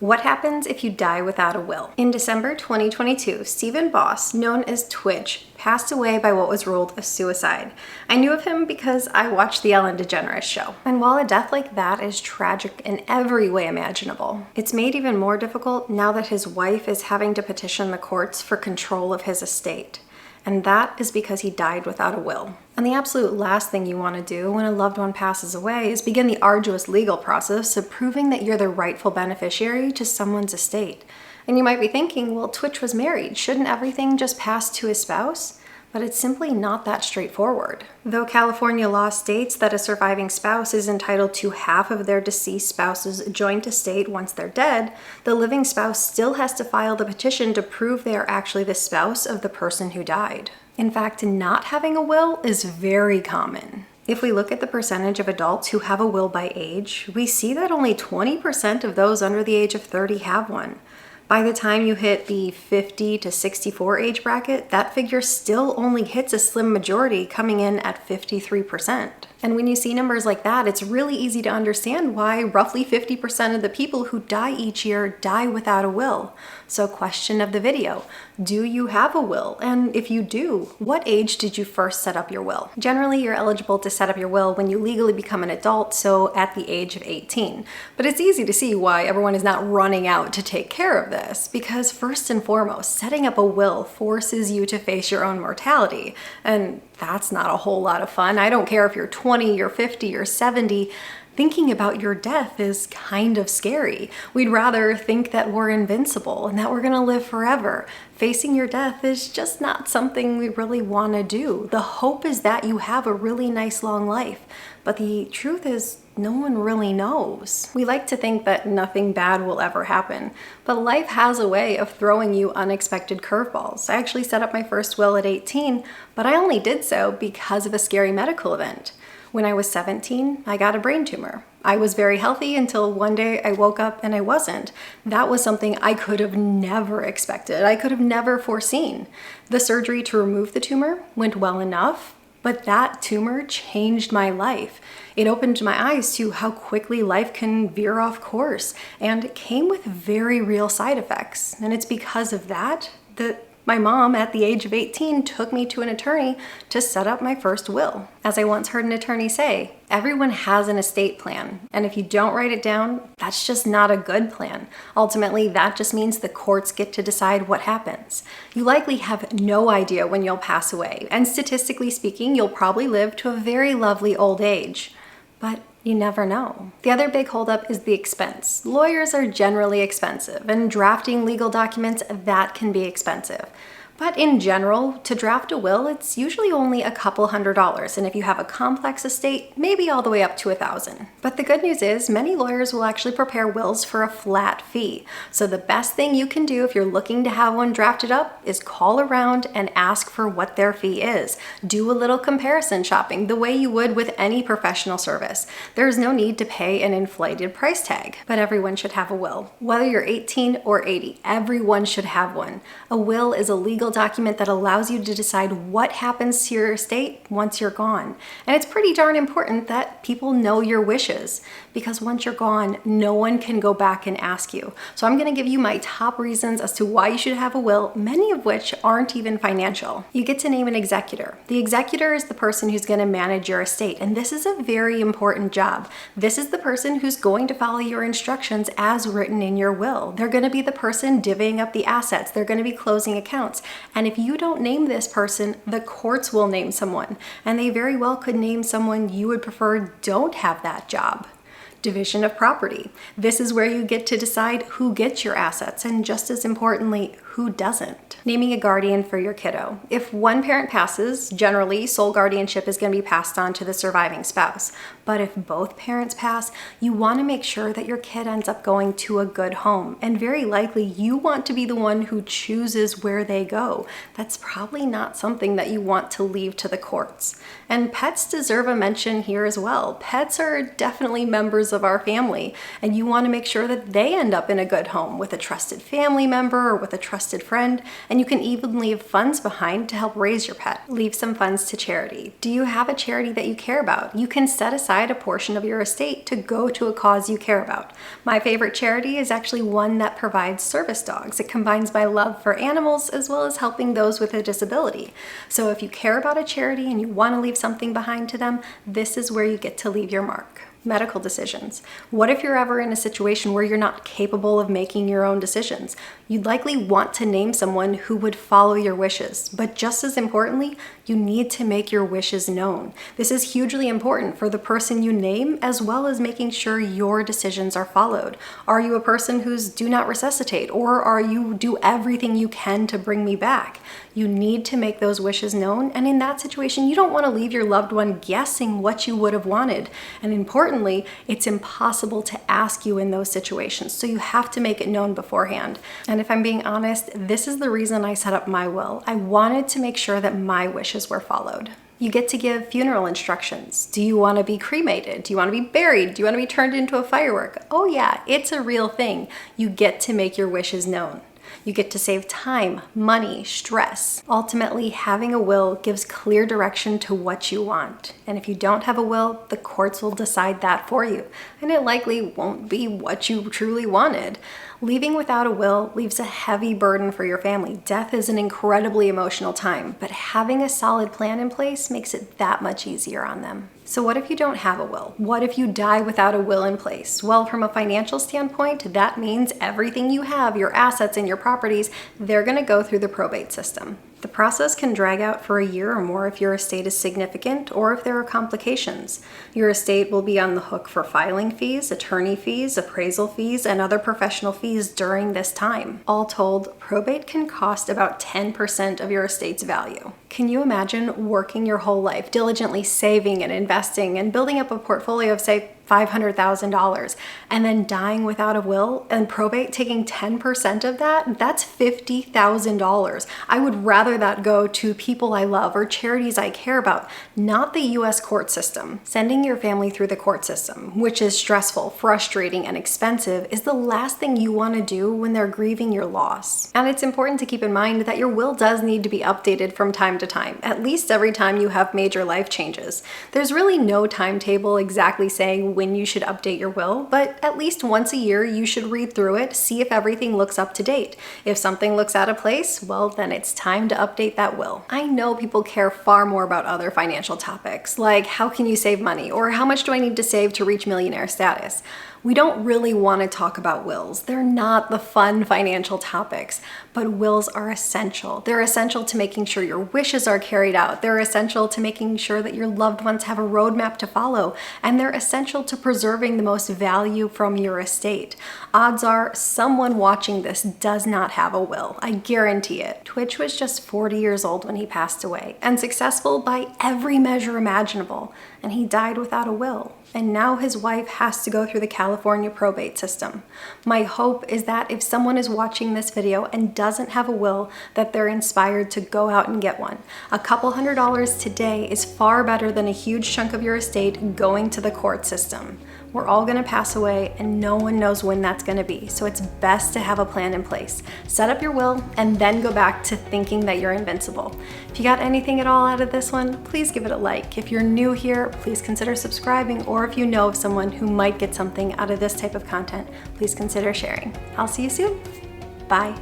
What happens if you die without a will? In December 2022, Stephen Boss, known as Twitch, passed away by what was ruled a suicide. I knew of him because I watched the Ellen DeGeneres show. And while a death like that is tragic in every way imaginable, it's made even more difficult now that his wife is having to petition the courts for control of his estate. And that is because he died without a will. And the absolute last thing you want to do when a loved one passes away is begin the arduous legal process of proving that you're the rightful beneficiary to someone's estate. And you might be thinking, well, Twitch was married. Shouldn't everything just pass to his spouse? But it's simply not that straightforward. Though California law states that a surviving spouse is entitled to half of their deceased spouse's joint estate once they're dead, the living spouse still has to file the petition to prove they are actually the spouse of the person who died. In fact, not having a will is very common. If we look at the percentage of adults who have a will by age, we see that only 20% of those under the age of 30 have one. By the time you hit the 50 to 64 age bracket, that figure still only hits a slim majority, coming in at 53%. And when you see numbers like that, it's really easy to understand why roughly 50% of the people who die each year die without a will. So question of the video, do you have a will? And if you do, what age did you first set up your will? Generally, you're eligible to set up your will when you legally become an adult, so at the age of 18. But it's easy to see why everyone is not running out to take care of this, because first and foremost, setting up a will forces you to face your own mortality. And that's not a whole lot of fun. I don't care if you're 20, you're 50, or 70. Thinking about your death is kind of scary. We'd rather think that we're invincible and that we're gonna live forever. Facing your death is just not something we really wanna do. The hope is that you have a really nice long life, but the truth is no one really knows. We like to think that nothing bad will ever happen, but life has a way of throwing you unexpected curveballs. I actually set up my first will at 18, but I only did so because of a scary medical event. When I was 17, I got a brain tumor. I was very healthy until one day I woke up and I wasn't. That was something I could have never expected. I could have never foreseen. The surgery to remove the tumor went well enough, but that tumor changed my life. It opened my eyes to how quickly life can veer off course, and it came with very real side effects. And it's because of that my mom, at the age of 18, took me to an attorney to set up my first will. As I once heard an attorney say, everyone has an estate plan, and if you don't write it down, that's just not a good plan. Ultimately, that just means the courts get to decide what happens. You likely have no idea when you'll pass away, and statistically speaking, you'll probably live to a very lovely old age. But you never know. The other big holdup is the expense. Lawyers are generally expensive, and drafting legal documents, that can be expensive. But in general, to draft a will, it's usually only a couple $100s, and if you have a complex estate, maybe all the way up to $1,000. But the good news is, many lawyers will actually prepare wills for a flat fee. So the best thing you can do if you're looking to have one drafted up is call around and ask for what their fee is. Do a little comparison shopping, the way you would with any professional service. There's no need to pay an inflated price tag. But everyone should have a will. Whether you're 18 or 80, everyone should have one. A will is a legal document that allows you to decide what happens to your estate once you're gone. And it's pretty darn important that people know your wishes, because once you're gone, no one can go back and ask you. So I'm going to give you my top reasons as to why you should have a will, many of which aren't even financial. You get to name an executor. The executor is the person who's going to manage your estate, and this is a very important job. This is the person who's going to follow your instructions as written in your will. They're going to be the person divvying up the assets. They're going to be closing accounts. And if you don't name this person, the courts will name someone, and they very well could name someone you would prefer don't have that job. Division of property. This is where you get to decide who gets your assets, and just as importantly, who doesn't. Naming a guardian for your kiddo. If one parent passes, generally sole guardianship is going to be passed on to the surviving spouse. But if both parents pass, you want to make sure that your kid ends up going to a good home. And very likely you want to be the one who chooses where they go. That's probably not something that you want to leave to the courts. And pets deserve a mention here as well. Pets are definitely members of our family, and you want to make sure that they end up in a good home with a trusted family member or with a trusted trusted friend, and you can even leave funds behind to help raise your pet. Leave some funds to charity. Do you have a charity that you care about? You can set aside a portion of your estate to go to a cause you care about. My favorite charity is actually one that provides service dogs. It combines my love for animals as well as helping those with a disability. So if you care about a charity and you want to leave something behind to them, this is where you get to leave your mark. Medical decisions. What if you're ever in a situation where you're not capable of making your own decisions? You'd likely want to name someone who would follow your wishes, but just as importantly, you need to make your wishes known. This is hugely important for the person you name, as well as making sure your decisions are followed. Are you a person who's do not resuscitate, or are you do everything you can to bring me back? You need to make those wishes known, and in that situation, you don't want to leave your loved one guessing what you would have wanted. And importantly, it's impossible to ask you in those situations, so you have to make it known beforehand. And if I'm being honest, this is the reason I set up my will. I wanted to make sure that my wishes were followed. You get to give funeral instructions. Do you want to be cremated? Do you want to be buried? Do you want to be turned into a firework? Oh yeah, it's a real thing. You get to make your wishes known. You get to save time, money, stress. Ultimately, having a will gives clear direction to what you want. And if you don't have a will, the courts will decide that for you. And it likely won't be what you truly wanted. Leaving without a will leaves a heavy burden for your family. Death is an incredibly emotional time, but having a solid plan in place makes it that much easier on them. So what if you don't have a will? What if you die without a will in place? Well, from a financial standpoint, that means everything you have, your assets and your properties, they're gonna go through the probate system. The process can drag out for a year or more if your estate is significant or if there are complications. Your estate will be on the hook for filing fees, attorney fees, appraisal fees, and other professional fees during this time. All told, probate can cost about 10% of your estate's value. Can you imagine working your whole life, diligently saving and investing and building up a portfolio of, say, $500,000 and then dying without a will and probate taking 10% of that? That's $50,000. I would rather that go to people I love or charities I care about, not the US court system. Sending your family through the court system, which is stressful, frustrating, and expensive, is the last thing you want to do when they're grieving your loss. And it's important to keep in mind that your will does need to be updated from time to time, at least every time you have major life changes. There's really no timetable exactly saying when you should update your will, but at least once a year you should read through it, see if everything looks up to date. If something looks out of place, well, then it's time to update that will. I know people care far more about other financial topics, like how can you save money, or how much do I need to save to reach millionaire status? We don't really want to talk about wills. They're not the fun financial topics, but wills are essential. They're essential to making sure your wishes are carried out. They're essential to making sure that your loved ones have a roadmap to follow, and they're essential to preserving the most value from your estate. Odds are someone watching this does not have a will. I guarantee it. Twitch was just 40 years old when he passed away, and successful by every measure imaginable, and he died without a will. And now his wife has to go through the California probate system. My hope is that if someone is watching this video and doesn't have a will, that they're inspired to go out and get one. A couple $100s today is far better than a huge chunk of your estate going to the court system. We're all gonna pass away and no one knows when that's gonna be, so it's best to have a plan in place. Set up your will and then go back to thinking that you're invincible. If you got anything at all out of this one, please give it a like. If you're new here, please consider subscribing, or if you know of someone who might get something out of this type of content, please consider sharing. I'll see you soon. Bye.